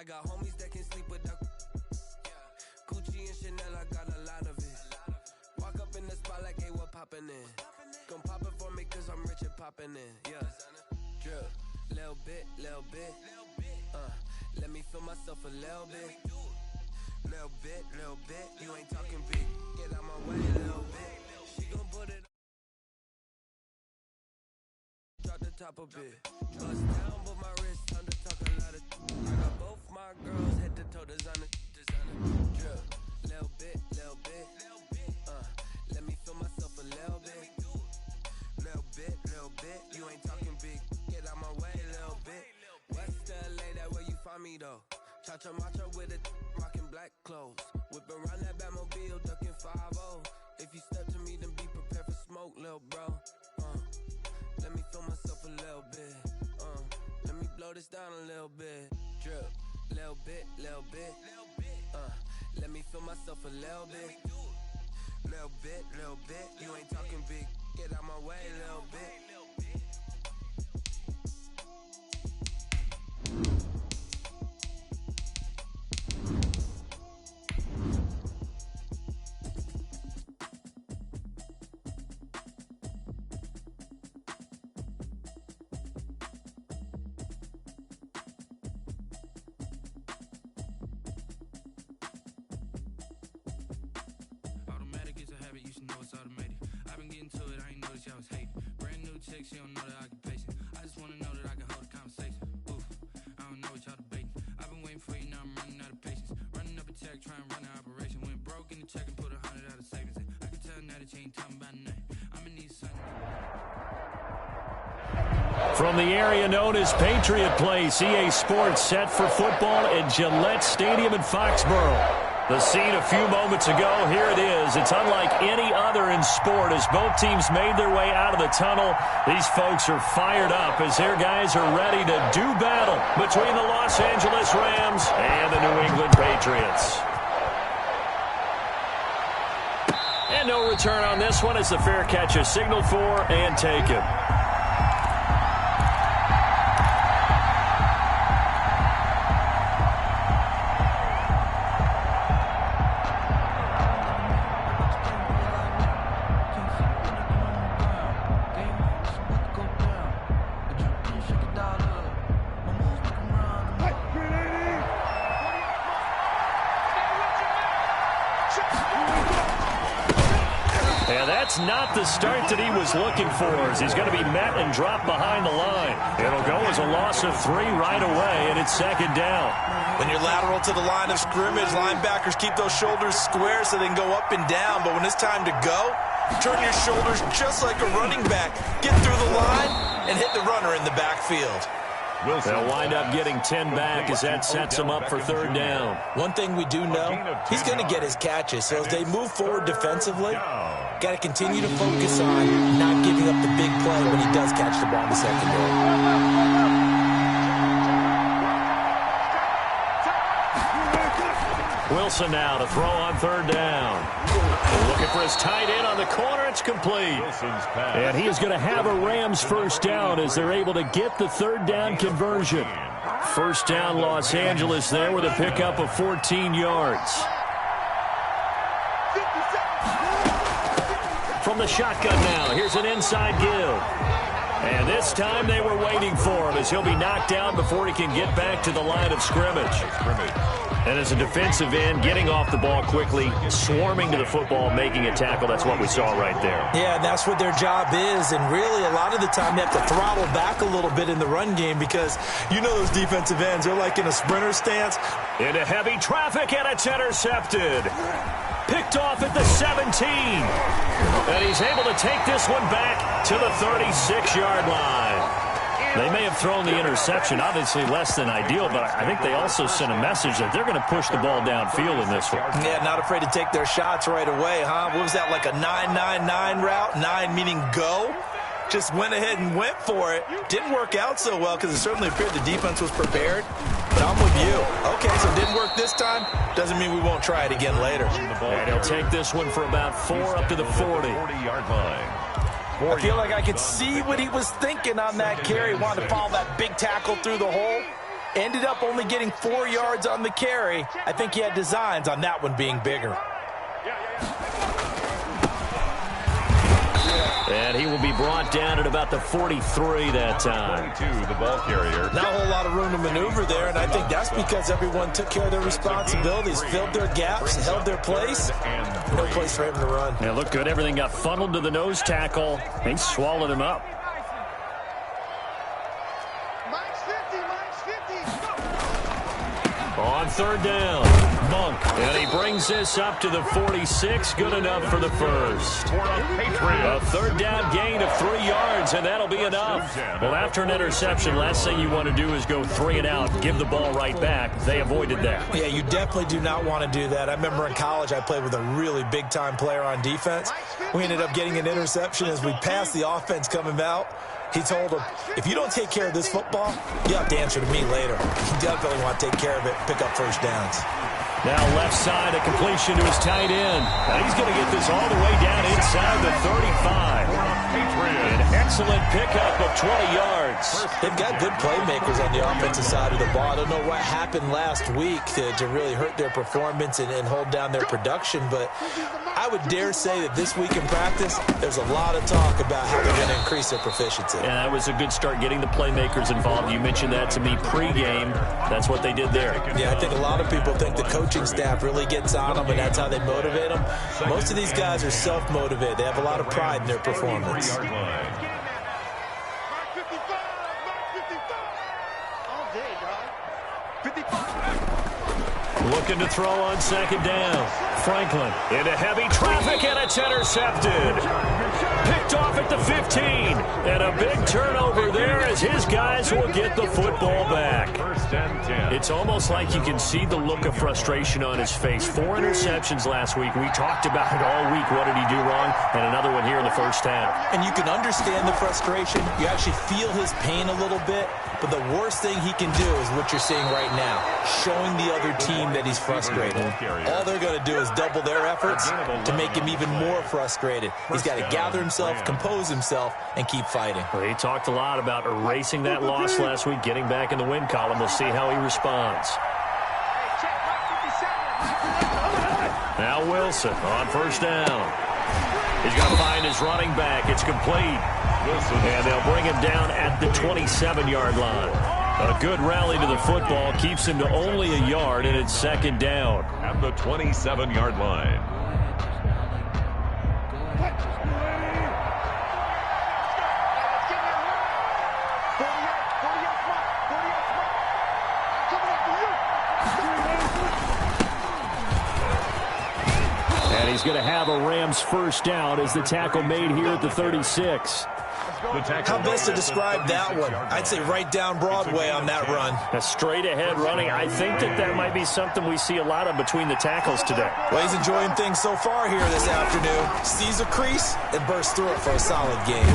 got homies that can sleep with the Gucci and Chanel, I got a lot of it. Walk up in the spot like, hey, what poppin' in? Gon' pop it for me cause I'm rich and poppin' in. Yeah, drip, little bit. Let me feel myself a little bit. Little bit, you ain't talking big. Get out my way a little bit. She gon' put it drop the top a bit. Bust down, but my wrist under talk a lot of. I got both my girls head to toe designer. Drip, little bit. Let me feel myself a little bit. Little bit, you ain't talking big. Get out my way a little bit. West LA, that where you find me though. Cha-cha macha with it, rockin' black clothes. Whip around that Batmobile, ducking 5-0. If you step to me, then be prepared for smoke, lil' bro. Let me feel myself a little bit. Let me blow this down a little bit. Drip, little bit. Let me feel myself a little bit. Little bit. You ain't talking big. Get out my way a little bit. She don't know the occupation. I just wanna know that I can hold a conversation. Oof, I don't know what y'all debating. I've been waiting for you, now I'm running out of patience. Running up a check, trying to run an operation. Went broke in the check and put 100 out of savings. I can tell now that you ain't talking about nothing. I'ma need something. From the area known as Patriot Place, EA Sports set for football at Gillette Stadium in Foxborough. The scene a few moments ago, here it is. It's unlike any other in sport as both teams made their way out of the tunnel. These folks are fired up as their guys are ready to do battle between the Los Angeles Rams and the New England Patriots. And no return on this one as the fair catch is signaled for and taken. Not the start that he was looking for as he's going to be met and dropped behind the line. It'll go as a loss of 3 right away, and it's second down. When you're lateral to the line of scrimmage, linebackers keep those shoulders square so they can go up and down. But when it's time to go, turn your shoulders just like a running back. Get through the line and hit the runner in the backfield. They'll wind up getting 10 back as that sets him up for third down. One thing we do know, he's going to get his catches. So as they move forward defensively, got to continue to focus on not giving up the big play when he does catch the ball in the secondary. Wilson now to throw on third down. Looking for his tight end on the corner. It's complete. And he is going to have a Rams first down as they're able to get the third down conversion. First down Los Angeles there with a pickup of 14 yards. From the shotgun now, here's an inside give. And this time they were waiting for him as he'll be knocked down before he can get back to the line of scrimmage. And as a defensive end, getting off the ball quickly, swarming to the football, making a tackle, that's what we saw right there. Yeah, and that's what their job is. And really, a lot of the time, they have to throttle back a little bit in the run game because you know those defensive ends, they're like in a sprinter stance. Into heavy traffic, and it's intercepted. Picked off at the 17. And he's able to take this one back to the 36-yard line. They may have thrown the interception, obviously less than ideal, but I think they also sent a message that they're going to push the ball downfield in this one. Yeah, not afraid to take their shots right away, huh? What was that, like a 9-9-9 route? 9 meaning go? Just went ahead and went for it. Didn't work out so well because it certainly appeared the defense was prepared. But I'm with you. Okay, so it didn't work this time. Doesn't mean we won't try it again later. And he'll take this one for about 4 up to the 40-yard line. I feel like I could see what he was thinking on that carry. Wanted to follow that big tackle through the hole. Ended up only getting 4 yards on the carry. I think he had designs on that one being bigger. And he will be brought down at about the 43 that time. 22, the ball carrier. Not a whole lot of room to maneuver there, and I think that's because everyone took care of their responsibilities, filled their gaps, held their place. No place for him to run. Yeah, looked good. Everything got funneled to the nose tackle. They swallowed him up. On third down, Monk. And he brings this up to the 46. Good enough for the first. A third down gain of 3 yards, and that'll be enough. Well, after an interception, last thing you want to do is go 3 and out, give the ball right back. They avoided that. Yeah, you definitely do not want to do that. I remember in college I played with a really big-time player on defense. We ended up getting an interception as we passed the offense coming out. He told him, if you don't take care of this football, you have to answer to me later. You definitely want to take care of it, pick up first downs. Now left side, a completion to his tight end. Now he's going to get this all the way down inside the 35. An excellent pickup of 20 yards. They've got good playmakers on the offensive side of the ball. I don't know what happened last week to really hurt their performance and hold down their production, but I would dare say that this week in practice, there's a lot of talk about how they're going to increase their proficiency. And that was a good start getting the playmakers involved. You mentioned that to me pregame. That's what they did there. Yeah, I think a lot of people think the coaching staff really gets on them, and that's how they motivate them. Most of these guys are self-motivated. They have a lot of pride in their performance. Looking to throw on second down. Franklin into heavy traffic, and it's intercepted. Picked off at the 15. And a big turnover there as his guys will get the football back. It's almost like you can see the look of frustration on his face. 4 interceptions last week. We talked about it all week. What did he do wrong? And another one here in the first half. And you can understand the frustration. You actually feel his pain a little bit. But the worst thing he can do is what you're seeing right now, showing the other team that he's frustrated. All they're going to do is double their efforts to make him even more frustrated. He's got to gather himself, compose himself, and keep fighting. Well, he talked a lot about erasing that loss last week, getting back in the win column. We'll see how he responds. Now Wilson on first down. He's going to find his running back. It's complete. And they'll bring him down at the 27-yard line. A good rally to the football keeps him to only a yard, and it's second down. At the 27-yard line. And he's going to have a Rams first down as the tackle made here at the 36. How best to describe that one? I'd say right down Broadway on that run. A straight-ahead running. I think that might be something we see a lot of between the tackles today. Well, he's enjoying things so far here this afternoon. Sees a crease and bursts through it for a solid game.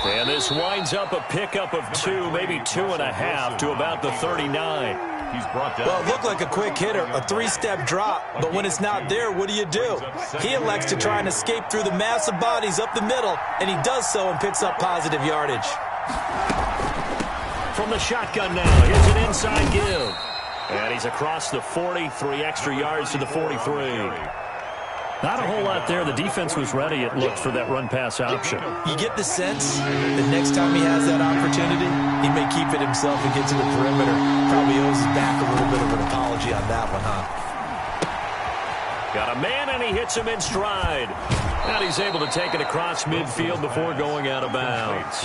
And this winds up a pickup of 2, maybe 2.5 to about the 39. He's brought down. Well, it looked like a quick hitter, a 3-step drop, but when it's not there, what do? He elects to try and escape through the massive bodies up the middle, and he does so and picks up positive yardage. From the shotgun now, here's an inside give. And he's across the 40, 3 extra yards to the 43. Not a whole lot there. The defense was ready, it looked, for that run-pass option. You get the sense that next time he has that opportunity, he may keep it himself and get to the perimeter. Probably owes his back a little bit of an apology on that one, huh? Got a man, and he hits him in stride. And he's able to take it across midfield before going out of bounds.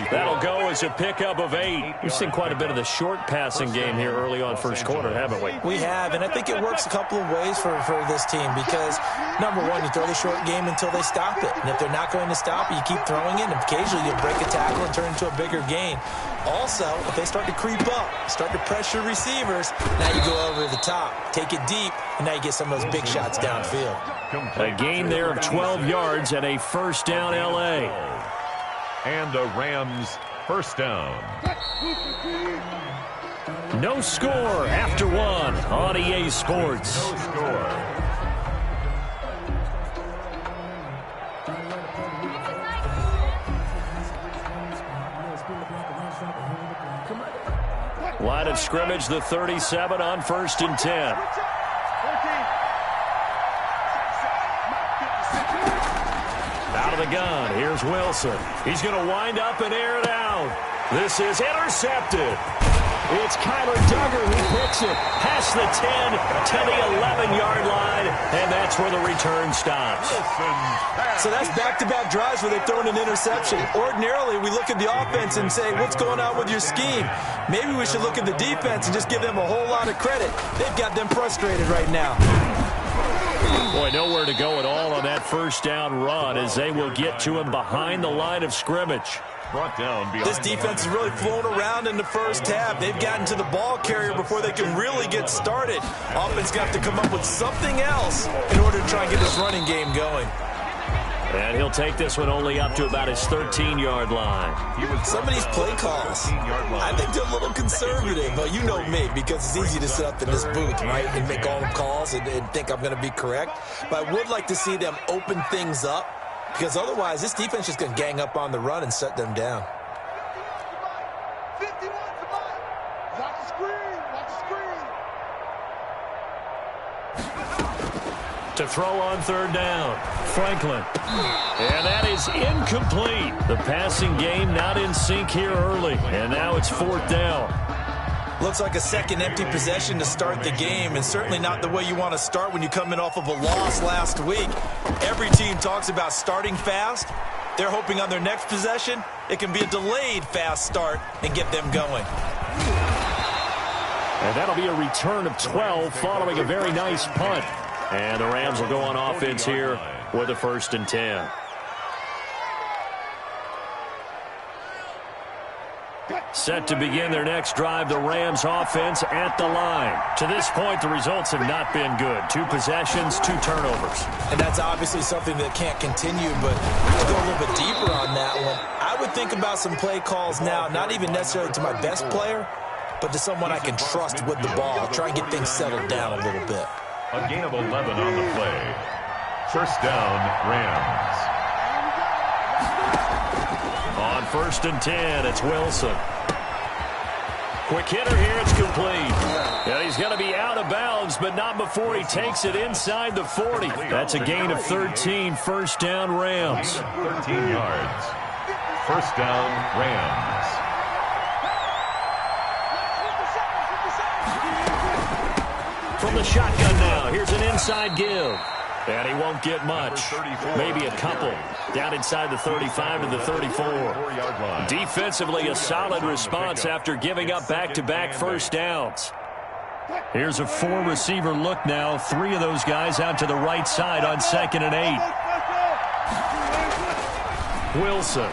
That'll go as a pickup of 8. We've seen quite a bit of the short passing game here early on first quarter, haven't we? We have, and I think it works a couple of ways for this team because, number one, you throw the short game until they stop it. And if they're not going to stop it, you keep throwing it, and occasionally you'll break a tackle and turn into a bigger gain. Also, if they start to creep up, start to pressure receivers, now you go over the top, take it deep, and now you get some of those big shots downfield. A gain there of 12 yards and a first down L.A. And the Rams first down. No score after 1 on EA Sports. No score. Line line of scrimmage, the 37 on 1st and 10. Out of the gun, here's Wilson. He's going to wind up and air it out. This is intercepted. It's Kyler Duggar who picks it past the 10 to the 11-yard line, and that's where the return stops. So that's back-to-back drives where they've thrown an interception. Ordinarily, we look at the offense and say, what's going on with your scheme? Maybe we should look at the defense and just give them a whole lot of credit. They've got them frustrated right now. Boy, nowhere to go at all on that first down run as they will get to him behind the line of scrimmage. Brought down this defense has really flown around in the first half. They've gotten to the ball carrier before they can really get started. Offense got to come up with something else in order to try and get this running game going. And he'll take this one only up to about his 13-yard line. Some of these play calls, I think they're a little conservative. But you know me, because it's easy to sit up in this booth, right, and make all the calls and think I'm going to be correct. But I would like to see them open things up, because otherwise this defense is just going to gang up on the run and shut them down. To throw on third down, Franklin. And that is incomplete. The passing game not in sync here early. And now it's 4th down. Looks like a second empty possession to start the game, and certainly not the way you want to start when you come in off of a loss last week. Every team talks about starting fast. They're hoping on their next possession, it can be a delayed fast start and get them going. And that'll be a return of 12 following a very nice punt. And the Rams will go on offense here with a 1st and 10. Set to begin their next drive, the Rams offense at the line. To this point, the results have not been good. 2 possessions, 2 turnovers. And that's obviously something that can't continue, but to go a little bit deeper on that one, I would think about some play calls now, not even necessarily to my best player, but to someone I can trust with the ball. Try and get things settled down a little bit. A gain of 11 on the play. First down, Rams. On 1st and 10, it's Wilson. Quick hitter here, it's complete. And he's going to be out of bounds, but not before he takes it inside the 40. That's a gain of 13, 1st down Rams. 13 yards. First down, Rams. From the shotgun now, here's an inside give. And he won't get much. Maybe a couple. Down inside the 35 to the 34. Defensively, a solid response after giving up back-to-back first downs. Here's a 4-receiver look now. 3 of those guys out to the right side on 2nd and 8. Wilson.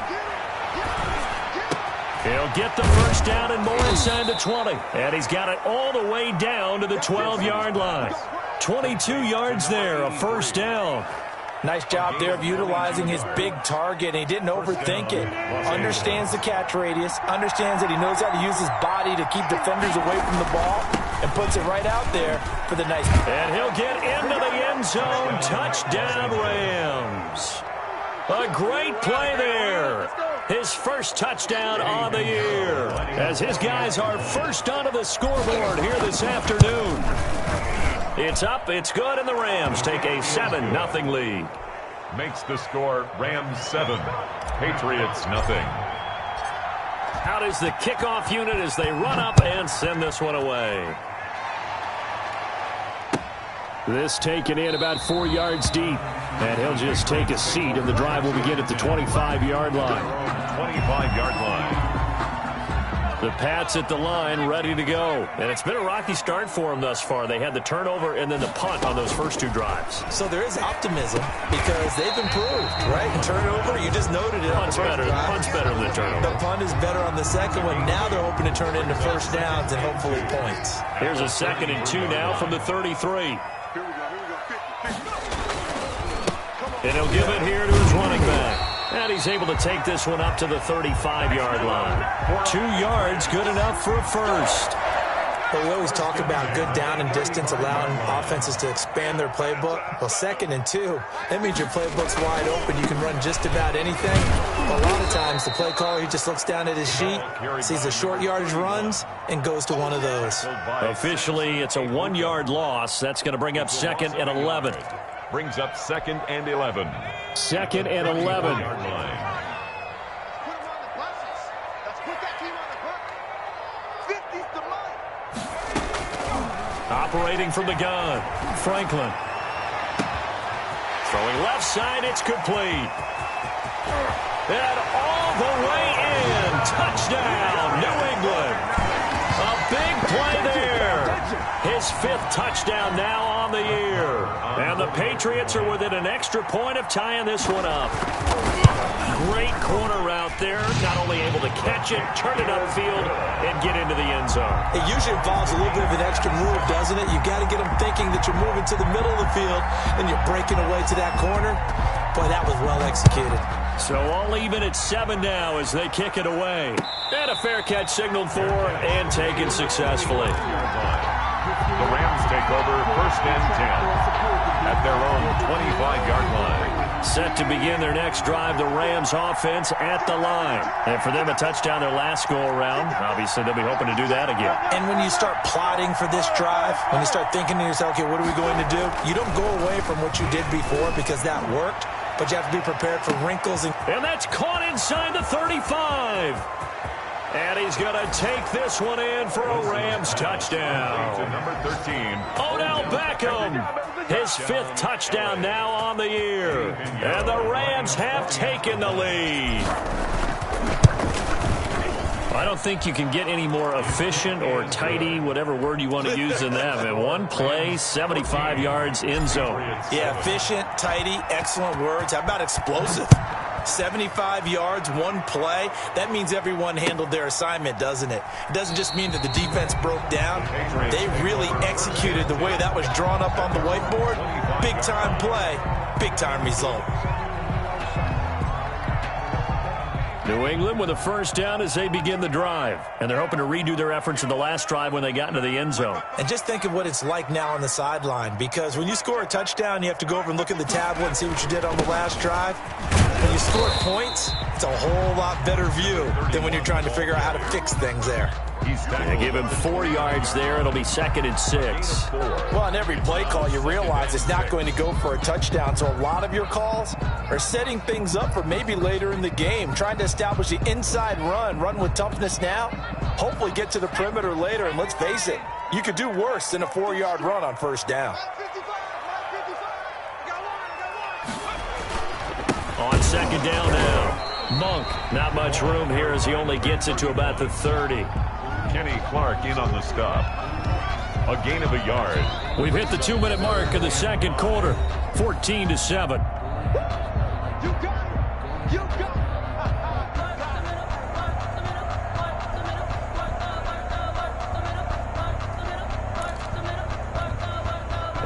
He'll get the first down and more inside the 20. And he's got it all the way down to the 12-yard line. 22 yards there, a first down. Nice job there of utilizing his big target. He didn't overthink it. Understands the catch radius. Understands that he knows how to use his body to keep defenders away from the ball. And puts it right out there for the nice. And he'll get into the end zone. Touchdown, Rams. A great play there. His first touchdown on the year. As his guys are first onto the scoreboard here this afternoon. It's up, it's good, and the Rams take a 7-0 lead. Makes the score Rams 7, Patriots nothing. Out is the kickoff unit as they run up and send this one away. This taken in about 4 yards deep. And he'll just take a seat, and the drive will begin at the 25-yard line. 25-yard line. The Pats at the line, ready to go. And it's been a rocky start for them thus far. They had the turnover and then the punt on those first 2 drives. So there is optimism because they've improved, right? And turnover, you just noted it. Punt's better than the turnover. The punt is better on the second one. Now they're hoping to turn it into first downs and hopefully points. Here's a 2nd and 2 now from the 33. And he'll give it here to his running back. And he's able to take this one up to the 35-yard line. 2 yards, good enough for a first. But we always talk about good down and distance, allowing offenses to expand their playbook. Well, 2nd and 2, that means your playbook's wide open. You can run just about anything. But a lot of times, the play caller, he just looks down at his sheet, sees the short yardage runs, and goes to one of those. Officially, it's a 1-yard loss. That's going to bring up 2nd and 11. Brings up 2nd and 11. 2nd and 11. Operating from the gun, Franklin. Throwing left side, it's complete. And all the way in. Touchdown, New England. A big play there. His 5th touchdown now on the year. And the Patriots are within an extra point of tying this one up. Great corner route there. Not only able to catch it, turn it upfield, and get into the end zone. It usually involves a little bit of an extra move, doesn't it? You got to get them thinking that you're moving to the middle of the field and you're breaking away to that corner. Boy, that was well executed. So all even at 7 now as they kick it away. And a fair catch signaled for and taken successfully. The Rams take over 1st and 10 at their own 25-yard line. Set to begin their next drive, the Rams offense at the line. And for them, a touchdown their last go-around. Obviously, they'll be hoping to do that again. And when you start plotting for this drive, when you start thinking to yourself, okay, what are we going to do? You don't go away from what you did before because that worked, but you have to be prepared for wrinkles. And that's caught inside the 35. And he's going to take this one in for a Rams touchdown. To number 13. Odell Beckham, his 5th touchdown now on the year. And the Rams have taken the lead. I don't think you can get any more efficient or tidy, whatever word you want to use in that. In one play, 75 yards in zone. Yeah, efficient, tidy, excellent words. How about explosive? 75 yards, one play. That means everyone handled their assignment, doesn't it? It doesn't just mean that the defense broke down. They really executed the way that was drawn up on the whiteboard. Big-time play, big-time result. New England with a 1st down as they begin the drive. And they're hoping to redo their efforts in the last drive when they got into the end zone. And just think of what it's like now on the sideline, because when you score a touchdown, you have to go over and look at the tablet and see what you did on the last drive. When you score points, it's a whole lot better view than when you're trying to figure out how to fix things there. They give him 4 yards there. It'll be 2nd and 6. Well, on every play call, you realize it's not going to go for a touchdown. So a lot of your calls are setting things up for maybe later in the game, trying to establish the inside run with toughness now, hopefully get to the perimeter later. And let's face it, you could do worse than a 4-yard run on 1st down. On 2nd down now, Monk, not much room here as he only gets it to about the 30. Kenny Clark in on the stop. A gain of a yard. We've hit the 2-minute mark of the 2nd quarter, 14-7. You got it! You got it!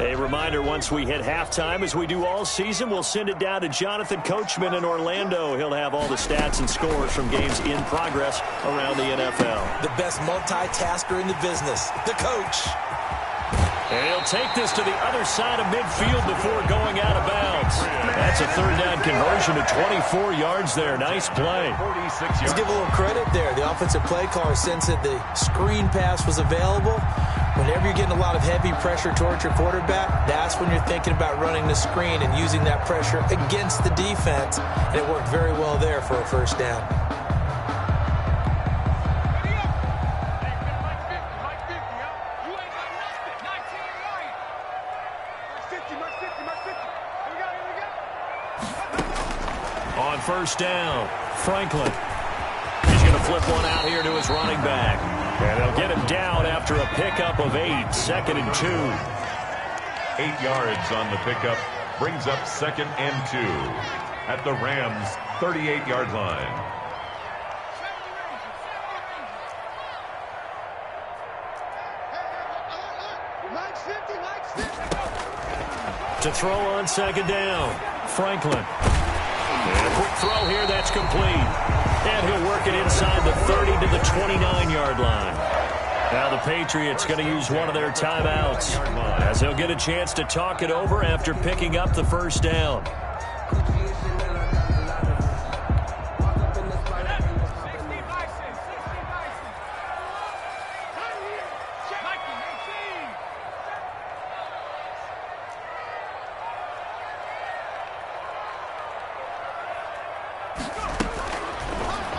A reminder, once we hit halftime, as we do all season, we'll send it down to Jonathan Coachman in Orlando. He'll have all the stats and scores from games in progress around the NFL. The best multitasker in the business, the coach. And he'll take this to the other side of midfield before going out of bounds. That's a 3rd down conversion to 24 yards there. Nice play. Let's give a little credit there. The offensive play caller sensed that the screen pass was available. Whenever you're getting a lot of heavy pressure towards your quarterback, that's when you're thinking about running the screen and using that pressure against the defense. And it worked very well there for a 1st down. On 1st down, Franklin. He's going to flip one out here to his running back. And they'll get him down after a pickup of 8, 2nd and 2. 8 yards on the pickup. Brings up 2nd and 2 at the Rams' 38-yard line. To throw on 2nd down, Franklin. And a quick throw here, that's complete. And he'll work it inside the 30 to the 29-yard line. Now the Patriots going to use one of their timeouts as they'll get a chance to talk it over after picking up the first down.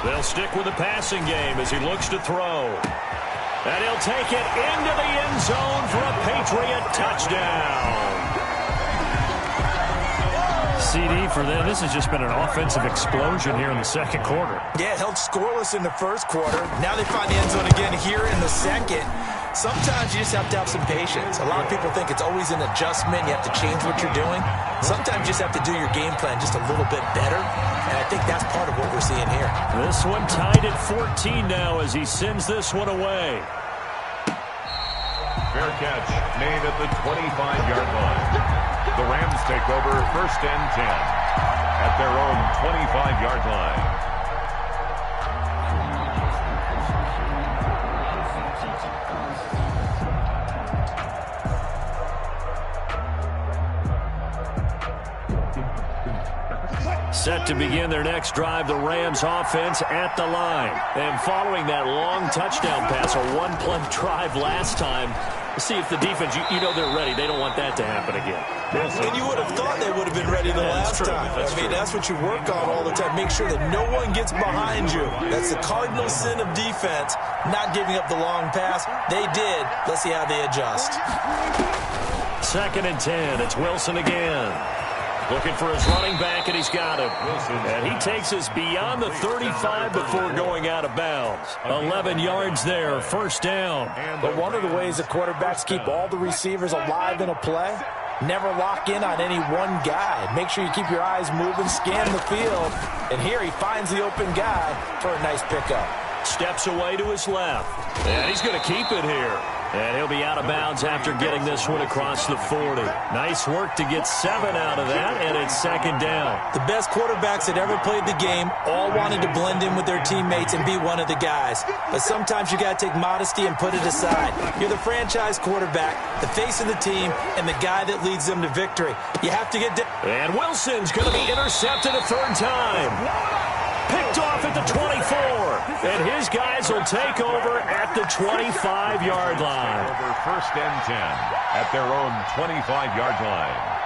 They'll stick with the passing game as he looks to throw. And he'll take it into the end zone for a Patriot touchdown. CD for them. This has just been an offensive explosion here in the second quarter. Yeah, held scoreless in the first quarter. Now they find the end zone again here in the second. Sometimes you just have to have some patience. A lot of people think it's always an adjustment. You have to change what you're doing. Sometimes you just have to do your game plan just a little bit better. And I think that's part of what we're seeing here. This one tied at 14 now as he sends this one away. Fair catch made at the 25-yard line. The Rams take over 1st and 10 at their own 25-yard line. Set to begin their next drive, the Rams offense at the line. And following that long touchdown pass, a one-play drive last time, see if the defense, you know they're ready. They don't want that to happen again. And you would have thought they would have been ready the last time. That's what you work on all the time. Make sure that no one gets behind you. That's the cardinal sin of defense, not giving up the long pass. They did. Let's see how they adjust. 2nd and 10. It's Wilson again. Looking for his running back, and he's got him. And he takes us beyond the 35 before going out of bounds. 11 yards there, 1st down. But one of the ways that quarterbacks keep all the receivers alive in a play, never lock in on any one guy. Make sure you keep your eyes moving, scan the field. And here he finds the open guy for a nice pickup. Steps away to his left. And he's going to keep it here. And he'll be out of bounds after getting this one across the 40. Nice work to get 7 out of that, and it's 2nd down. The best quarterbacks that ever played the game all wanted to blend in with their teammates and be one of the guys. But sometimes you got to take modesty and put it aside. You're the franchise quarterback, the face of the team, and the guy that leads them to victory. You have to get down. And Wilson's going to be intercepted a 3rd time. Picked off at the 24. And his guys will take over at the 25-yard line. Over 1st and 10 at their own 25-yard line.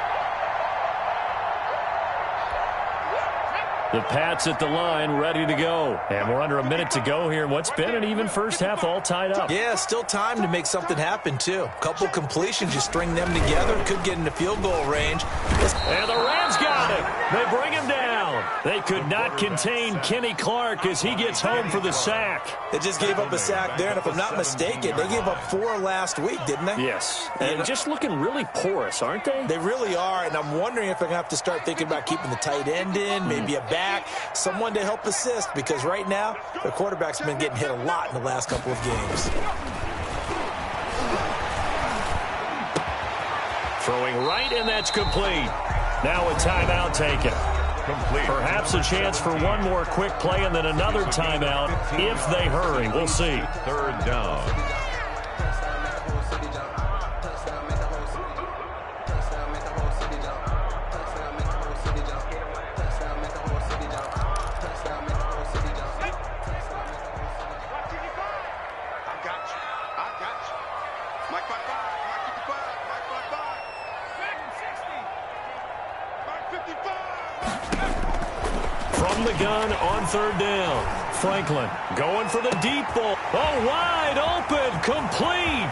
The Pats at the line, ready to go. And we're under a minute to go here in what's been an even first half, all tied up. Yeah, still time to make something happen, too. A couple completions, you string them together, could get into field goal range. And the Rams got him. They bring him down. They could not contain Kenny Clark as he gets home for the sack. They just gave up a sack there, and if I'm not mistaken, they gave up 4 last week, didn't they? Yes. And just looking really porous, aren't they? They really are, and I'm wondering if they're going to have to start thinking about keeping the tight end in, maybe a back, someone to help assist, because right now, the quarterback's been getting hit a lot in the last couple of games. Throwing right, and that's complete. Now a timeout taken. Complete. Perhaps a chance for one more quick play and then another timeout if they hurry. We'll see. 3rd down. From the gun on 3rd down. Franklin going for the deep ball. Oh, wide open, complete.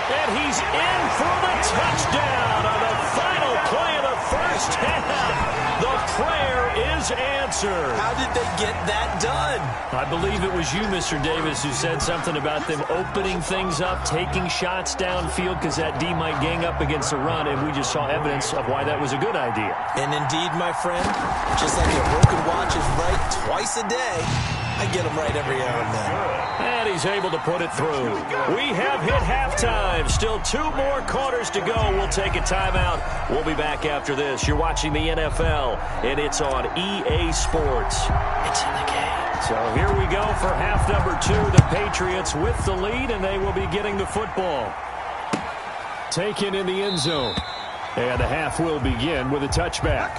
And he's in for the touchdown on the final play of the first half. The prayer is answered. How did they get that done? I believe it was you, Mr. Davis, who said something about them opening things up, taking shots downfield because that D might gang up against the run, and we just saw evidence of why that was a good idea. And indeed, my friend, just like a broken watch is right twice a day. I get them right every now and then. And he's able to put it through. We have hit halftime. Still 2 more quarters to go. We'll take a timeout. We'll be back after this. You're watching the NFL, and it's on EA Sports. It's in the game. So here we go for half number 2. The Patriots with the lead, and they will be getting the football. Taken in the end zone. And the half will begin with a touchback.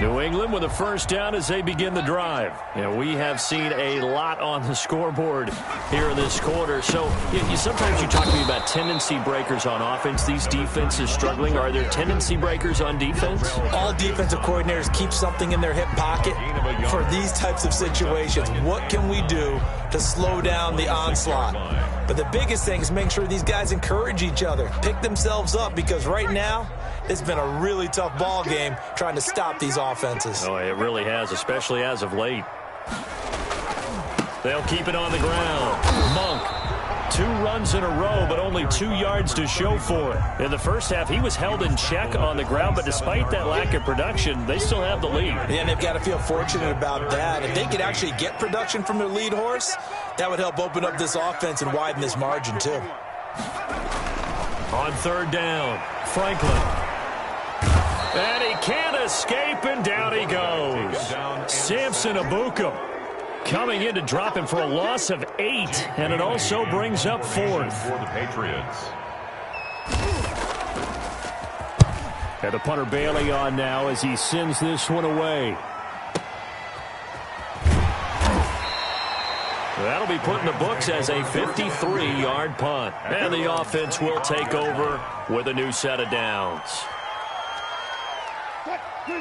New England with a first down as they begin the drive. And we have seen a lot on the scoreboard here in this quarter. So sometimes you talk to me about tendency breakers on offense. These defenses struggling. Are there tendency breakers on defense? All defensive coordinators keep something in their hip pocket for these types of situations. What can we do to slow down the onslaught? But the biggest thing is make sure these guys encourage each other, pick themselves up, because right now it's been a really tough ball game trying to stop these offenses. Oh, it really has, especially as of late. They'll keep it on the ground. Monk, 2 runs in a row, but only 2 yards to show for it. In the first half, he was held in check on the ground, but despite that lack of production, they still have the lead. Yeah, and they've got to feel fortunate about that. If they could actually get production from their lead horse, that would help open up this offense and widen this margin, too. On third down, Franklin. And he can't escape, and down he goes. Samson Abukum coming in to drop him for a loss of 8, and it also brings up 4th. For the Patriots. And the punter Bailey on now as he sends this one away. That'll be put in the books as a 53-yard punt. And the offense will take over with a new set of downs.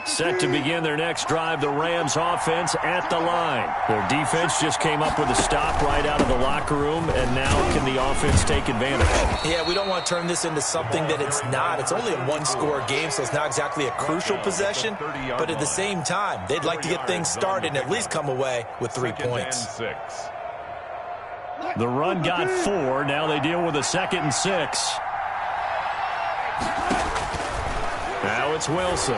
Set to begin their next drive, the Rams offense at the line. Their defense just came up with a stop right out of the locker room, and now can the offense take advantage? Yeah, we don't want to turn this into something that it's not. It's only a 1-score game, so it's not exactly a crucial possession. But at the same time, they'd like to get things started and at least come away with 3 points. The run got 4. Now they deal with a 2nd and 6. Now it's Wilson.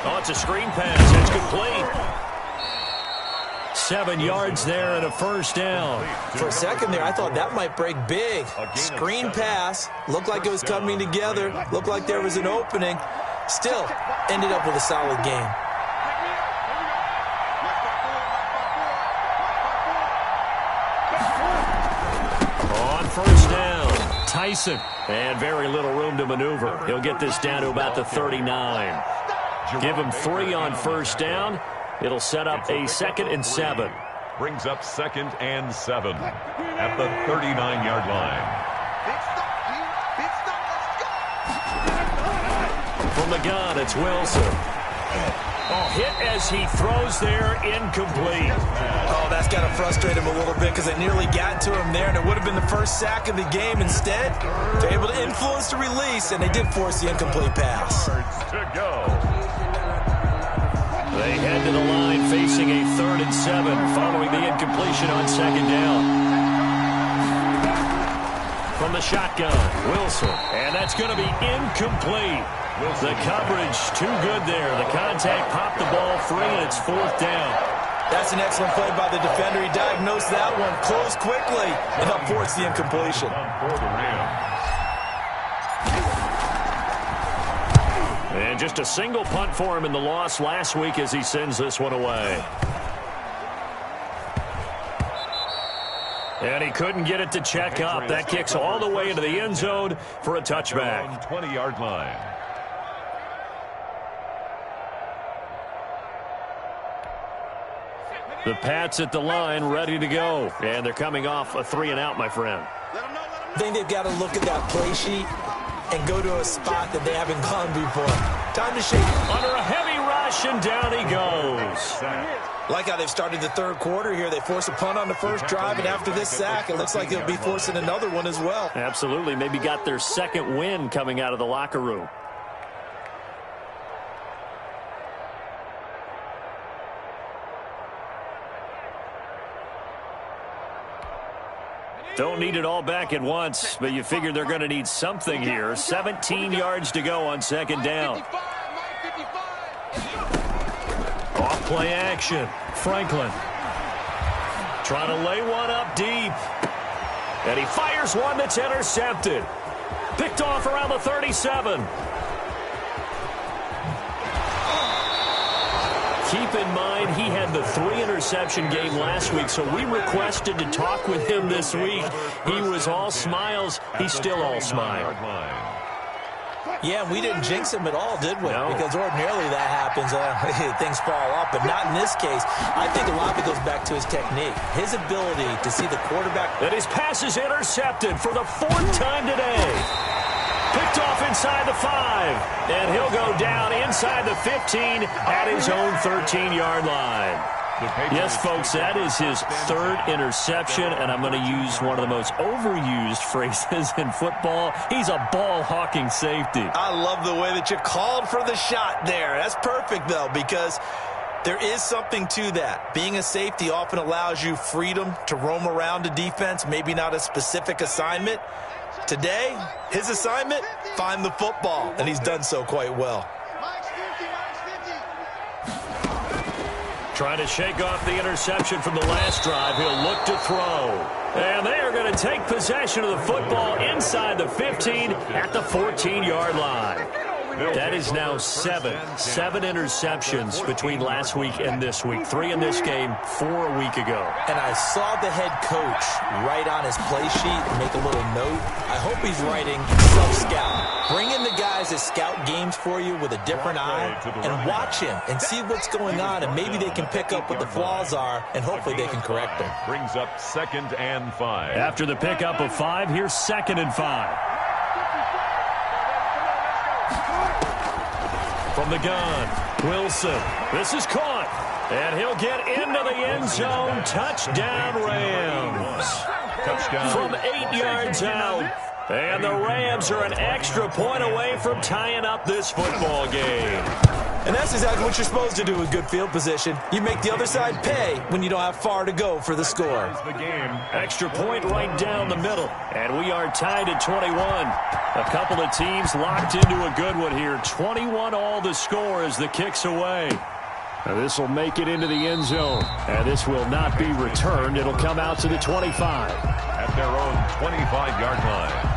Oh, it's a screen pass. It's complete. 7 yards there and a first down. For a second there, I thought that might break big. Screen pass. Looked like it was coming together. Looked like there was an opening. Still, ended up with a solid game. On first down, Tyson. And very little room to maneuver. He'll get this down to about the 39. Give him 3 on first down. It'll set up a 2nd and 7. Brings up 2nd and 7 at the 39-yard line. From the gun, it's Wilson. Oh, hit as he throws there, incomplete. Oh, that's got to frustrate him a little bit because they nearly got to him there, and it would have been the first sack of the game. Instead, they're able to influence the release, and they did force the incomplete pass. To go. They head to the line facing a 3rd and 7 following the incompletion on 2nd down. From the shotgun, Wilson. And that's going to be incomplete. The coverage too good there. The contact popped the ball free, and it's 4th down. That's an excellent play by the defender. He diagnosed that one, closed quickly, and helped force the incompletion. For the Rams. And just a single punt for him in the loss last week as he sends this one away. And he couldn't get it to check up. That kicks all the way into the end zone for a touchback. 20-yard line. The Pats at the line, ready to go. And they're coming off a 3-and-out, my friend. I think they've got to look at that play sheet and go to a spot that they haven't gone before. Time to shake. Under a heavy rush, and down he goes. Like how they've started the 3rd quarter here. They force a punt on the first drive, and after this sack, it looks like they'll be forcing another one as well. Absolutely. Maybe got their 2nd win coming out of the locker room. Don't need it all back at once, but you figure they're going to need something here. 17 yards to go on second down. Off play action. Franklin trying to lay one up deep. And he fires one that's intercepted. Picked off around the 37. Keep in mind, he had the 3-interception game last week, so we requested to talk with him this week. He was all smiles. He's still all smile. Yeah, we didn't jinx him at all, did we? No. Because ordinarily that happens. Things fall off, but not in this case. I think a lot of it goes back to his technique. His ability to see the quarterback. And his pass is intercepted for the 4th time today. Picked off inside the 5. And he'll go down inside the 15 at his own 13-yard line. Yes, folks, that is his 3rd interception, and I'm going to use one of the most overused phrases in football. He's a ball-hawking safety. I love the way that you called for the shot there. That's perfect, though, because there is something to that. Being a safety often allows you freedom to roam around a defense, maybe not a specific assignment. Today, his assignment, find the football, and he's done so quite well. Trying to shake off the interception from the last drive. He'll look to throw. And they are going to take possession of the football inside the 15 at the 14-yard line. That is now 7 interceptions between last week and this week. 3 in this game, 4 a week ago. And I saw the head coach write on his play sheet and make a little note. I hope he's writing self-scout. Bring in the guys that scout games for you with a different eye and watch him and see what's going on, and maybe they can pick up what the flaws are, and hopefully they can correct them. Brings up 2nd and 5. After the pickup of 5, here's 2nd and 5. From the gun, Wilson. This is caught. And he'll get into the end zone. Touchdown, Rams. Touchdown. From 8 yards out. And the Rams are an extra point away from tying up this football game. And that's exactly what you're supposed to do with good field position. You make the other side pay when you don't have far to go for the score. The game. Extra point right down the middle. And we are tied at 21. A couple of teams locked into a good one here. 21 all the score as the kick's away. Now this will make it into the end zone. And this will not be returned. It'll come out to the 25. At their own 25-yard line.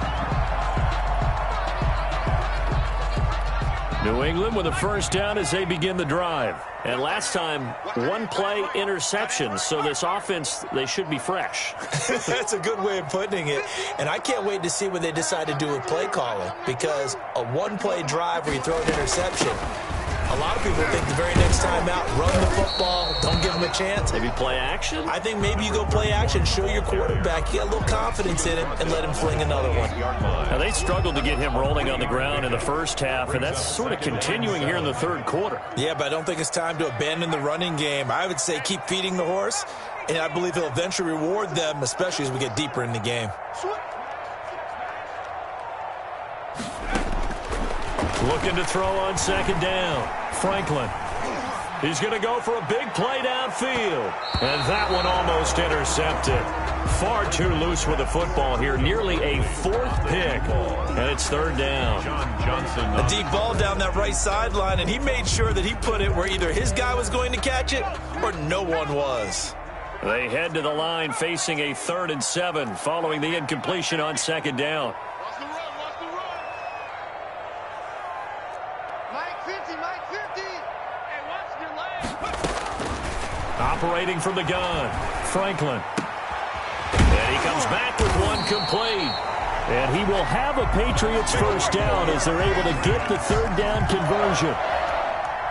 New England with a first down as they begin the drive. And last time, 1-play interceptions. So this offense, they should be fresh. That's a good way of putting it. And I can't wait to see what they decide to do with play calling. Because a 1-play drive where you throw an interception, a lot of people think the very next time out, run the football, don't give them a chance. Maybe play action? I think maybe you go play action, show your quarterback, you got a little confidence in him, and let him fling another one. Now, they struggled to get him rolling on the ground in the first half, and that's sort of continuing here in the third quarter. Yeah, but I don't think it's time to abandon the running game. I would say keep feeding the horse, and I believe he'll eventually reward them, especially as we get deeper in the game. Looking to throw on second down. Franklin. He's going to go for a big play downfield. And that one almost intercepted. Far too loose with the football here. Nearly a 4th pick. And it's 3rd down. John Johnson. A deep ball down that right sideline, and he made sure that he put it where either his guy was going to catch it or no one was. They head to the line facing a 3rd and 7 following the incompletion on second down. Operating from the gun, Franklin. And he comes back with one complete. And he will have a Patriots first down as they're able to get the 3rd down conversion.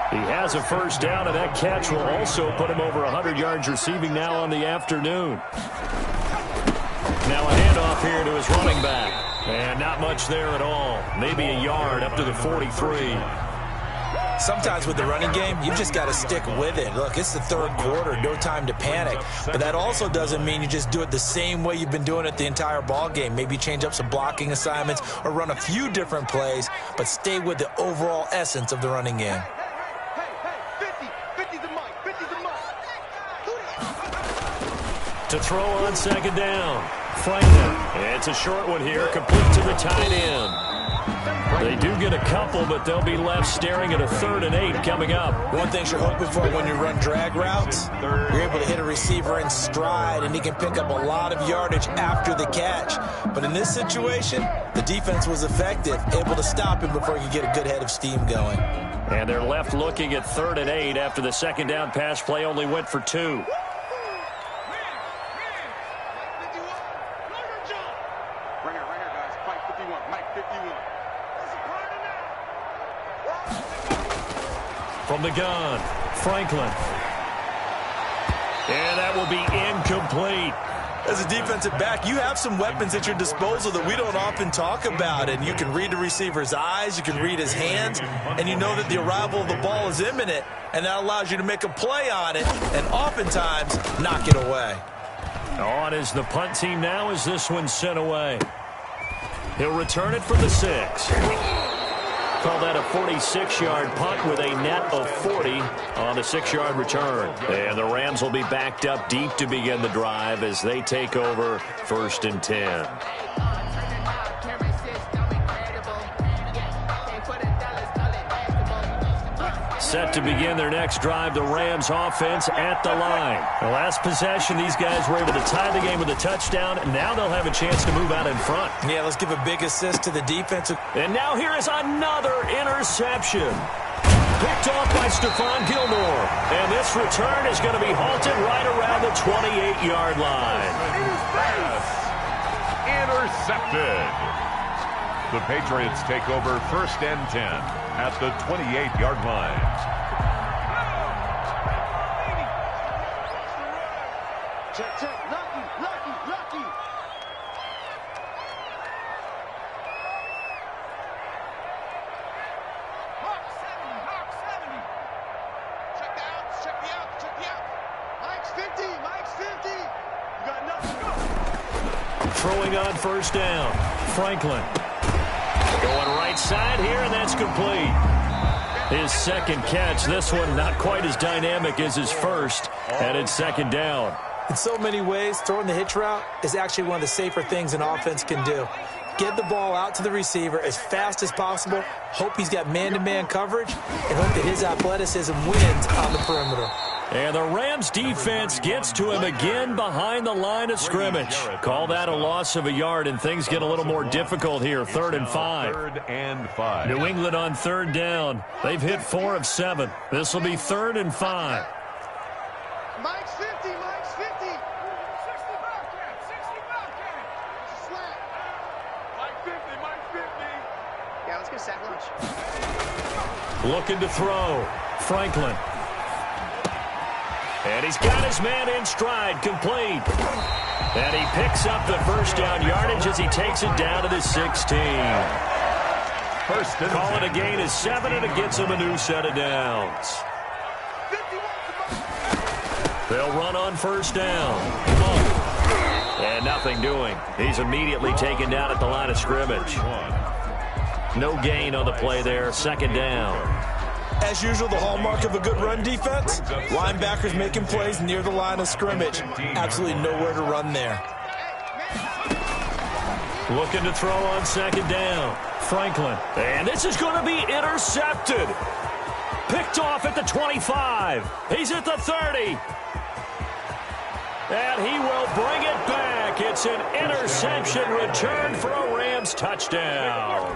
He has a first down, and that catch will also put him over 100 yards receiving now on the afternoon. Now a handoff here to his running back. And not much there at all. Maybe a yard up to the 43. Sometimes with the running game, you've just got to stick with it. Look, it's the third quarter, no time to panic. But that also doesn't mean you just do it the same way you've been doing it the entire ball game. Maybe change up some blocking assignments or run a few different plays, but stay with the overall essence of the running game. To throw on second down, Franklin. It's a short one here, complete to the tight end. They do get a couple, but they'll be left staring at a 3rd and 8 coming up. One thing you're hoping for when you run drag routes, you're able to hit a receiver in stride, and he can pick up a lot of yardage after the catch. But in this situation, the defense was effective, able to stop him before he could get a good head of steam going. And they're left looking at 3rd and 8 after the second down pass play only went for 2. From the gun, Franklin. And that will be incomplete. As a defensive back, you have some weapons at your disposal that we don't often talk about. And you can read the receiver's eyes, you can read his hands, and you know that the arrival of the ball is imminent. And that allows you to make a play on it and oftentimes knock it away. On is the punt team now as this one's sent away. He'll return it for the 6. Call that a 46-yard punt with a net of 40 on the 6-yard return. And the Rams will be backed up deep to begin the drive as they take over 1st and 10. Set to begin their next drive, the Rams offense at the line. The last possession, these guys were able to tie the game with a touchdown. Now they'll have a chance to move out in front. Yeah, let's give a big assist to the defense. And now here is another interception. Picked off by Stephon Gilmore. And this return is going to be halted right around the 28-yard line. Intercepted. The Patriots take over 1st and 10 at the 28-yard line. Check. Lucky. Mark 70. Check the out. Mike's 50. You got nothing. Go. Throwing on 1st down. Franklin. Going right side here, and that's complete. His 2nd catch. This one not quite as dynamic as his first, and it's 2nd down. In so many ways, throwing the hitch route is actually one of the safer things an offense can do. Get the ball out to the receiver as fast as possible, hope he's got man-to-man coverage, and hope that his athleticism wins on the perimeter. And the Rams defense gets to him again behind the line of scrimmage. Call that a loss of a yard, and things get a little more difficult here. 3rd and 5. 3rd and 5. New England on 3rd down. They've hit 4 of 7. This will be 3rd and 5. Mike's 50. 60 Bobcat. Slap. Mike 50. Yeah, let's get a sack lunch. Looking to throw. Franklin. And he's got his man in stride, complete. And he picks up the 1st down yardage as he takes it down to the 16. Call it a gain of 7, and it gets him a new set of downs. They'll run on 1st down. And nothing doing. He's immediately taken down at the line of scrimmage. No gain on the play there, 2nd down. As usual, the hallmark of a good run defense, linebackers making plays near the line of scrimmage. Absolutely nowhere to run there. Looking to throw on 2nd down. Franklin. And this is going to be intercepted. Picked off at the 25. He's at the 30. And he will bring it back. It's an interception return for a Rams touchdown.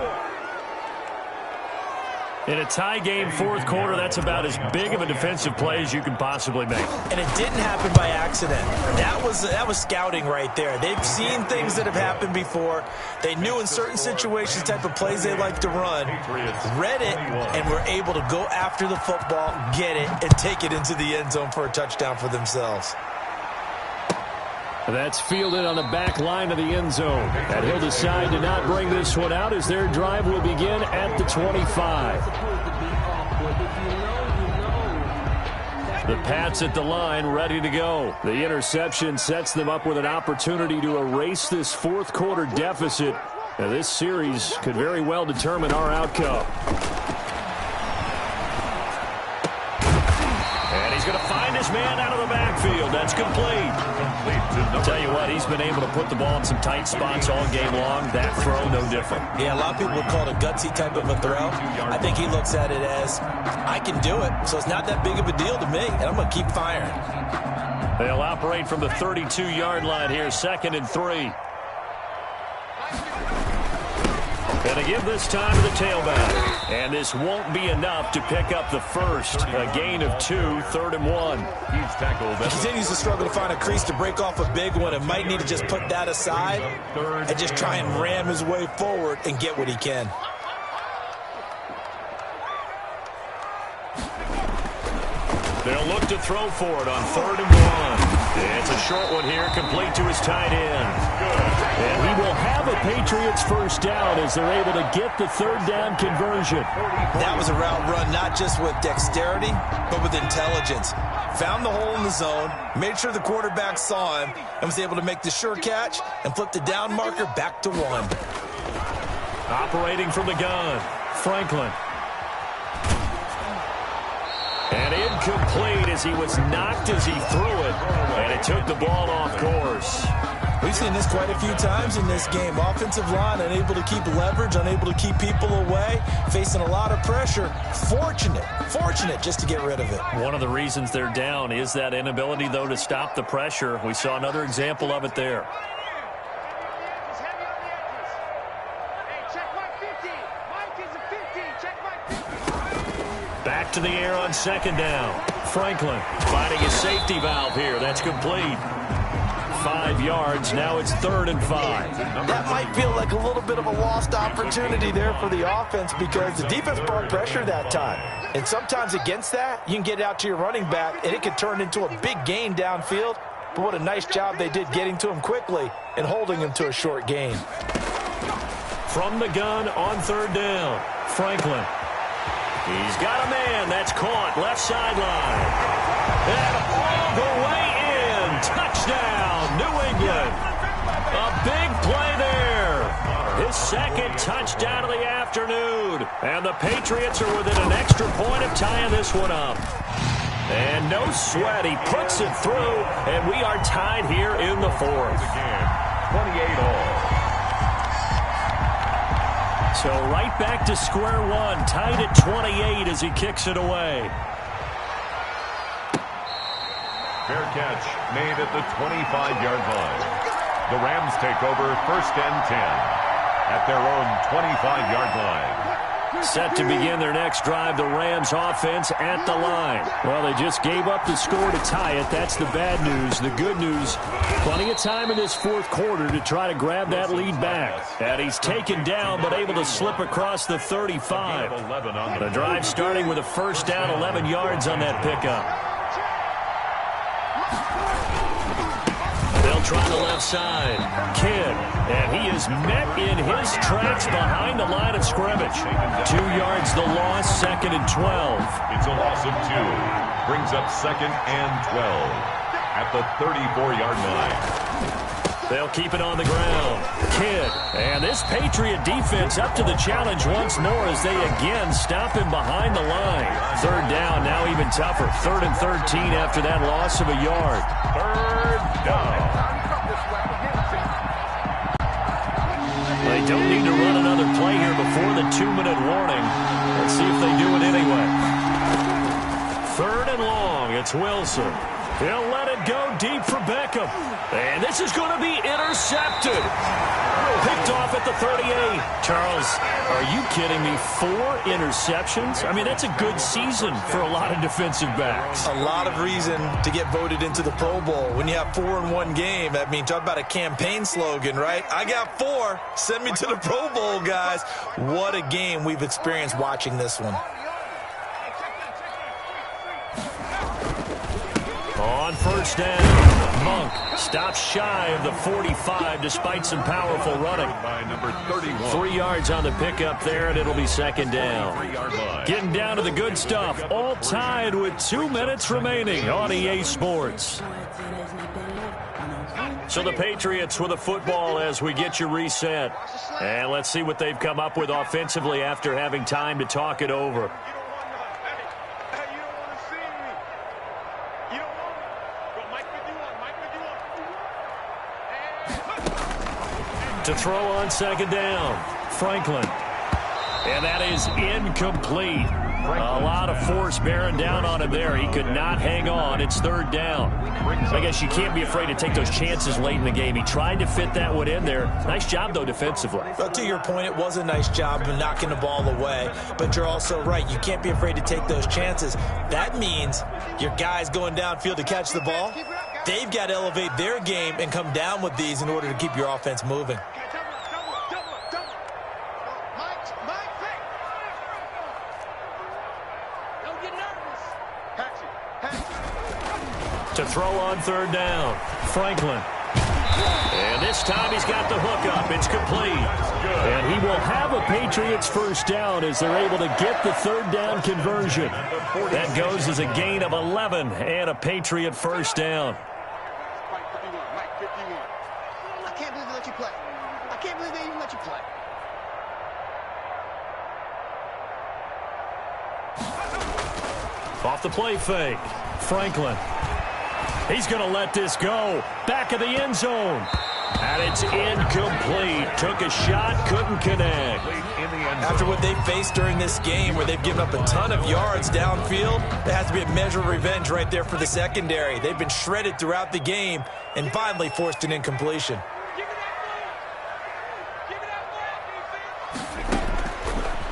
In a tie game 4th quarter, that's about as big of a defensive play as you can possibly make. And it didn't happen by accident. That was scouting right there. They've seen things that have happened before. They knew in certain situations type of plays they like to run, read it, and were able to go after the football, get it, and take it into the end zone for a touchdown for themselves. That's fielded on the back line of the end zone. And he'll decide to not bring this one out as their drive will begin at the 25. The Pats at the line, ready to go. The interception sets them up with an opportunity to erase this 4th quarter deficit. Now, this series could very well determine our outcome. And he's going to find his man out of the backfield. That's complete. Complete to I'll tell you what, he's been able to put the ball in some tight spots all game long. That throw, no different. Yeah, a lot of people would call it a gutsy type of a throw. I think he looks at it as, I can do it, so it's not that big of a deal to me, and I'm going to keep firing. They'll operate from the 32-yard line here, 2nd and 3. Going to give this time to the tailback. And this won't be enough to pick up the first. A gain of 2, 3rd and 1. He's tackled. He continues to struggle to find a crease to break off a big one and might need to just put that aside and just try and ram his way forward and get what he can. They'll look to throw for it on 3rd and 1. It's a short one here, complete to his tight end. And he will have a Patriots first down as they're able to get the 3rd down conversion. That was a route run not just with dexterity, but with intelligence. Found the hole in the zone, made sure the quarterback saw him, and was able to make the sure catch and flip the down marker back to 1. Operating from the gun, Franklin. And incomplete as he was knocked as he threw it, and it took the ball off course. We've seen this quite a few times in this game. Offensive line unable to keep leverage, unable to keep people away, facing a lot of pressure. Fortunate just to get rid of it. One of the reasons they're down is that inability, though, to stop the pressure. We saw another example of it there. Back to the air on 2nd down. Franklin finding his safety valve here. That's complete. 5 yards. Now it's 3rd and 5. That might feel like a little bit of a lost opportunity there for the offense because the defense brought pressure that time. And sometimes against that, you can get out to your running back, and it can turn into a big gain downfield. But what a nice job they did getting to him quickly and holding him to a short gain. From the gun on 3rd down. Franklin. He's got a man. That's caught. Left sideline. And all the way in. Touchdown, New England. A big play there. His 2nd touchdown of the afternoon. And the Patriots are within an extra point of tying this one up. And no sweat. He puts it through. And we are tied here in the 4th. 28 all. So right back to square one, tied at 28 as he kicks it away. Fair catch made at the 25-yard line. The Rams take over 1st and 10 at their own 25-yard line. Set to begin their next drive, the Rams offense at the line. Well, they just gave up the score to tie it. That's the bad news. The good news, plenty of time in this 4th quarter to try to grab that lead back. And he's taken down but able to slip across the 35. The drive starting with a first down, 11 yards on that pickup. They'll try the left side. Kidd, and he is met in his tracks behind the line of scrimmage. 2 yards the loss, 2nd and 12. It's a loss of 2. Brings up 2nd and 12 at the 34-yard line. They'll keep it on the ground. Kidd, and this Patriot defense up to the challenge once more as they again stop him behind the line. 3rd down, now even tougher. 3rd and 13 after that loss of a yard. 3rd down. They don't need to run another play here before the 2-minute warning. Let's see if they do it anyway. 3rd and long. It's Wilson. He'll let it go deep for Beckham. And this is going to be intercepted. Picked off at the 38. Charles, are you kidding me? 4 interceptions? I mean, that's a good season for a lot of defensive backs. A lot of reason to get voted into the Pro Bowl. When you have 4 in one game, I mean, talk about a campaign slogan, right? I got 4. Send me to the Pro Bowl, guys. What a game we've experienced watching this one. On first down, Monk stops shy of the 45 despite some powerful running. By number 31. 3 yards on the pickup there, and it'll be 2nd down. Getting down to the good stuff, all tied with 2 minutes remaining on EA Sports. So the Patriots with a football as we get you reset. And let's see what they've come up with offensively after having time to talk it over. To throw on second down, Franklin. And that is incomplete. A lot of force bearing down on him there. He could not hang on. It's third down. I guess you can't be afraid to take those chances late in the game. He tried to fit that one in there. Nice job, though, defensively. Well, to your point, it was a nice job of knocking the ball away. But you're also right. You can't be afraid to take those chances. That means your guys going downfield to catch the ball, they've got to elevate their game and come down with these in order to keep your offense moving. To throw on third down, Franklin. And this time he's got the hook up. It's complete. And he will have a Patriots first down as they're able to get the third down conversion. That goes as a gain of 11 and a Patriot first down. I can't believe they let you play. I can't believe they even let you play. Off the play fake, Franklin. He's going to let this go. Back of the end zone. And it's incomplete. Took a shot, couldn't connect. After what they faced during this game where they've given up a ton of yards downfield, there has to be a measure of revenge right there for the secondary. They've been shredded throughout the game and finally forced an incompletion.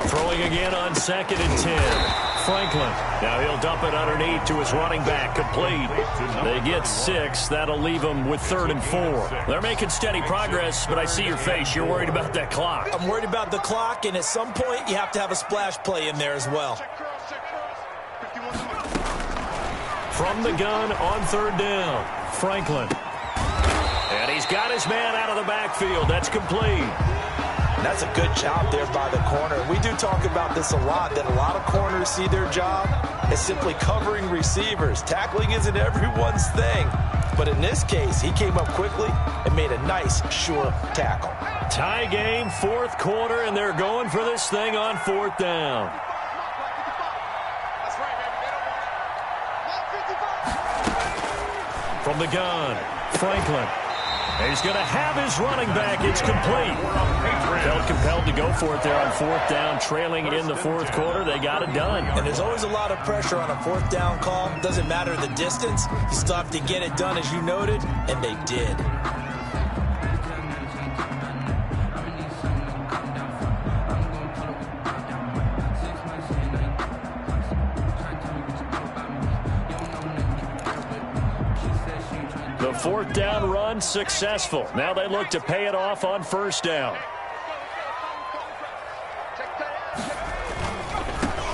Throwing again on second and 10. Franklin. Now he'll dump it underneath to his running back. Complete. They get 6. That'll leave them with 3rd and 4. They're making steady progress, but I see your face. You're worried about that clock. I'm worried about the clock, and at some point you have to have a splash play in there as well. From the gun on third down, Franklin. And he's got his man out of the backfield. That's complete. That's a good job there by the corner. We do talk about this a lot, that a lot of corners see their job as simply covering receivers. Tackling isn't everyone's thing. But in this case, he came up quickly and made a nice, sure tackle. Tie game, 4th quarter, and they're going for this thing on 4th down. From the gun, Franklin. He's going to have his running back. It's complete. Felt compelled to go for it there on 4th down, trailing in the 4th quarter. They got it done. And there's always a lot of pressure on a 4th down call. Doesn't matter the distance. You still have to get it done, as you noted, and they did. The 4th down run successful. Now they look to pay it off on 1st down.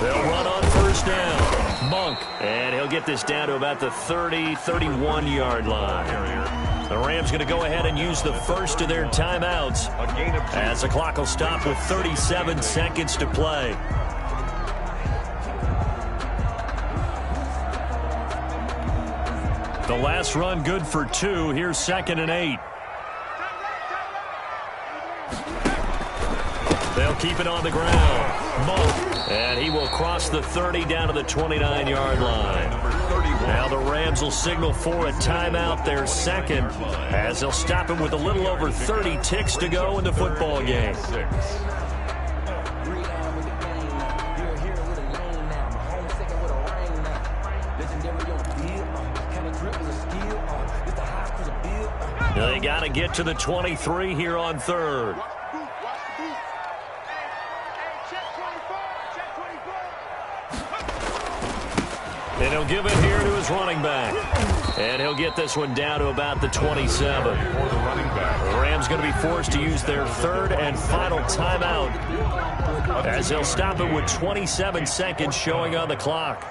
They'll run on 1st down. Monk. And he'll get this down to about the 30, 31-yard line. The Rams going to go ahead and use the first of their timeouts as the clock will stop with 37 seconds to play. The last run good for 2. Here's 2nd and 8. They'll keep it on the ground. Monk. And he will cross the 30 down to the 29-yard line. Now the Rams will signal for a timeout, their second, as they'll stop him with a little over 30 ticks to go in the football game. They got to get to the 23 here on 3rd. And he'll give it here to his running back. And he'll get this one down to about the 27. The Rams going to be forced to use their 3rd and final timeout as they'll stop it with 27 seconds showing on the clock.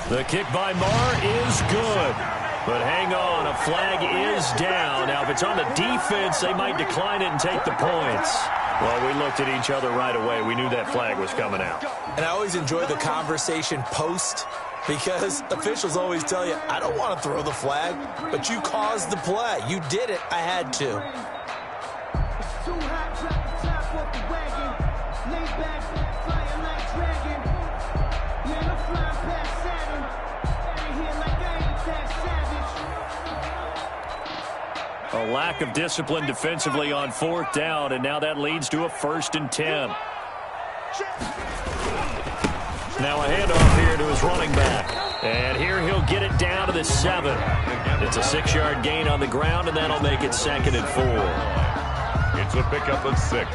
The kick by Marr is good. But hang on, a flag is down. Now, if it's on the defense, they might decline it and take the points. Well, we looked at each other right away. We knew that flag was coming out. And I always enjoy the conversation post because officials always tell you, I don't want to throw the flag, but you caused the play. You did it. I had to. A lack of discipline defensively on 4th down, and now that leads to a 1st and 10. Now a handoff here to his running back. And here he'll get it down to the 7. It's a 6-yard gain on the ground, and that'll make it 2nd and 4. It's a pickup of 6.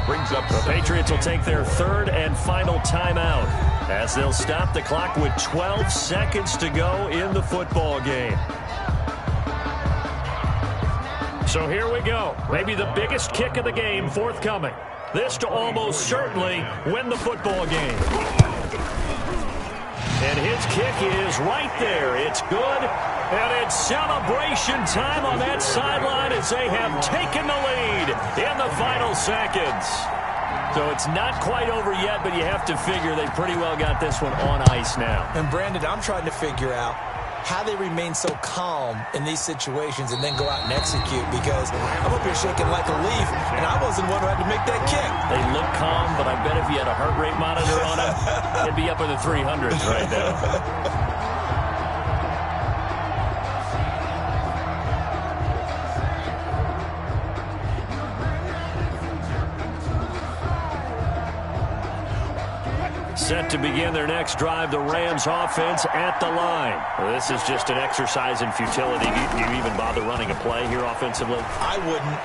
Brings up the Patriots will take their 3rd and final timeout as they'll stop the clock with 12 seconds to go in the football game. So here we go. Maybe the biggest kick of the game forthcoming. This to almost certainly win the football game. And his kick is right there. It's good. And it's celebration time on that sideline as they have taken the lead in the final seconds. So it's not quite over yet, but you have to figure they pretty well got this one on ice now. And Brandon, I'm trying to figure out how they remain so calm in these situations and then go out and execute, because I'm up here shaking like a leaf, and I wasn't one who had to make that kick. They look calm, but I bet if you had a heart rate monitor on them, it'd be up in the 300s right now. Set to begin their next drive, the Rams offense at the line. This is just an exercise in futility. Do you even bother running a play here offensively? I wouldn't,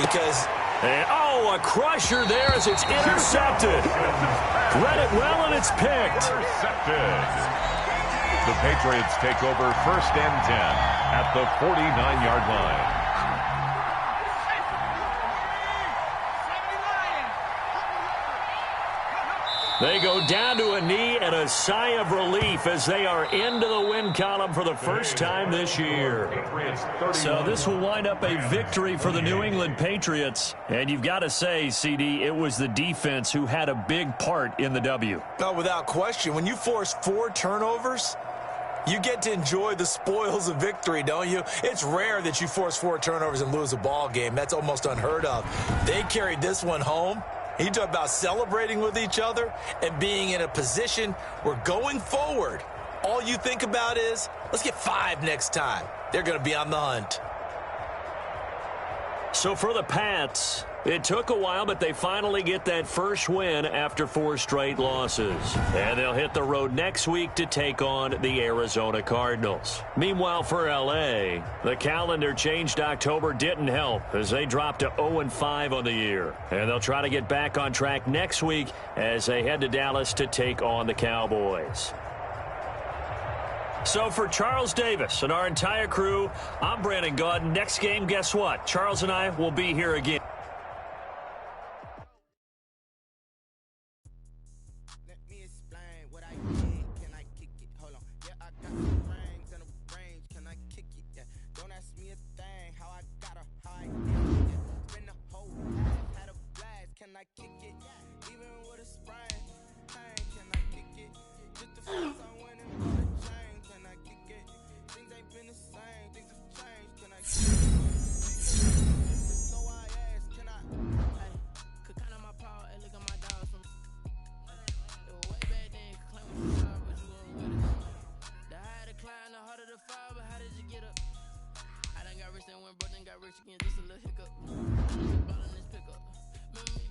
because... And, a crusher there as it's intercepted. Read it well, and it's picked. Intercepted. The Patriots take over 1st and 10 at the 49-yard line. They go down to a knee and a sigh of relief as they are into the win column for the first time this year. So this will wind up a victory for the New England Patriots. And you've got to say, CD, it was the defense who had a big part in the W. No, without question. When you force 4 turnovers, you get to enjoy the spoils of victory, don't you? It's rare that you force 4 turnovers and lose a ball game. That's almost unheard of. They carried this one home. You talk about celebrating with each other and being in a position where going forward, all you think about is, let's get 5 next time. They're going to be on the hunt. So for the Pats, it took a while, but they finally get that first win after 4 straight losses. And they'll hit the road next week to take on the Arizona Cardinals. Meanwhile, for L.A., the calendar changed October didn't help as they dropped to 0-5 on the year. And they'll try to get back on track next week as they head to Dallas to take on the Cowboys. So for Charles Davis and our entire crew, I'm Brandon Gaud. Next game, guess what? Charles and I will be here again. Rich again, just a little hiccup. Ball in this pickup. Remember me